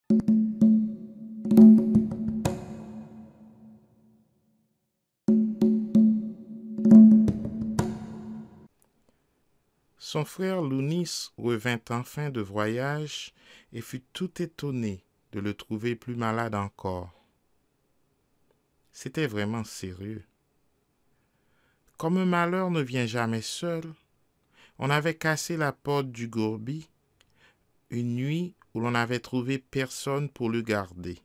Son frère Lounis revint enfin de voyage et fut tout étonné de le trouver plus malade encore. C'était vraiment sérieux. Comme un malheur ne vient jamais seul, on avait cassé la porte du gourbi une nuit où l'on n'avait trouvé personne pour le garder.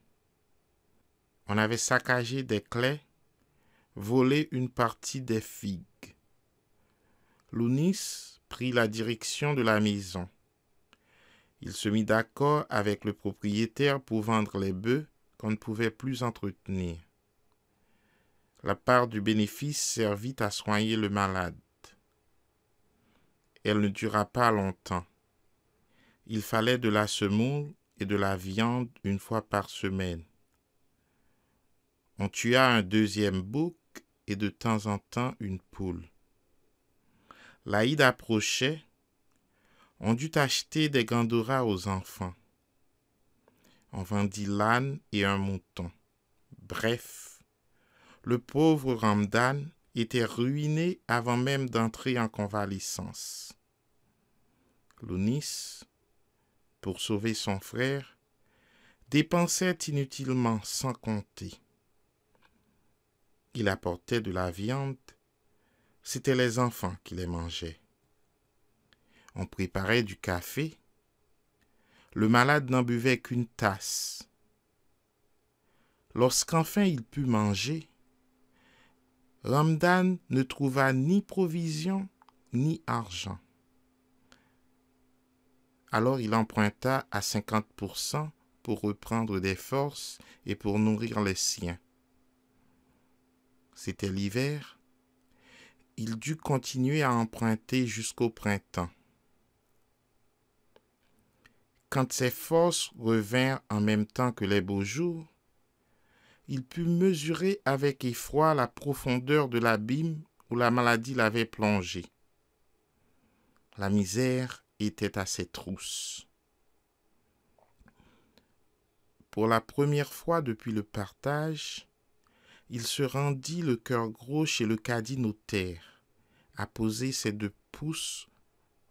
On avait saccagé des clés, volé une partie des figues. Lounis prit la direction de la maison. Il se mit d'accord avec le propriétaire pour vendre les bœufs qu'on ne pouvait plus entretenir. La part du bénéfice servit à soigner le malade. Elle ne dura pas longtemps. Il fallait de la semoule et de la viande une fois par semaine. On tua un deuxième bouc et de temps en temps une poule. L'Aïd approchait. On dut acheter des gandoras aux enfants. On vendit l'âne et un mouton. Bref, le pauvre Ramdan était ruiné avant même d'entrer en convalescence. Lounis, pour sauver son frère, dépensait inutilement sans compter. Il apportait de la viande, c'étaient les enfants qui les mangeaient. On préparait du café, le malade n'en buvait qu'une tasse. Lorsqu'enfin il put manger, Ramdan ne trouva ni provisions ni argent. Alors il emprunta à 50% pour reprendre des forces et pour nourrir les siens. C'était l'hiver. Il dut continuer à emprunter jusqu'au printemps. Quand ses forces revinrent en même temps que les beaux jours, il put mesurer avec effroi la profondeur de l'abîme où la maladie l'avait plongé. La misère était à ses trousses. Pour la première fois depuis le partage, il se rendit le cœur gros chez le cadi notaire, à poser ses 2 pouces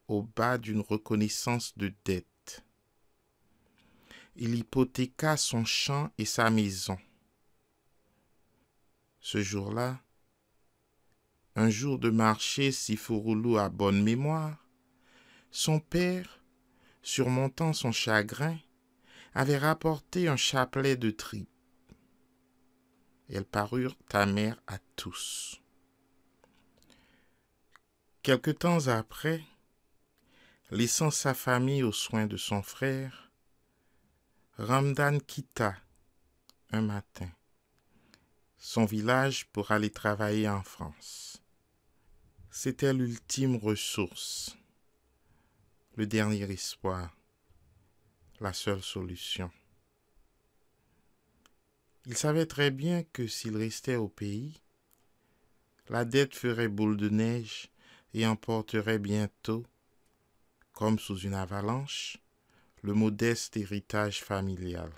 au bas d'une reconnaissance de dette. Il hypothéqua son champ et sa maison. Ce jour-là, un jour de marché si Fouroulou a bonne mémoire, son père, surmontant son chagrin, avait rapporté un chapelet de tripes. Elles parurent amères à tous. Quelque temps après, laissant sa famille aux soins de son frère, Ramdan quitta, un matin, son village pour aller travailler en France. C'était l'ultime ressource, le dernier espoir, la seule solution. Il savait très bien que s'il restait au pays, la dette ferait boule de neige et emporterait bientôt, comme sous une avalanche, le modeste héritage familial.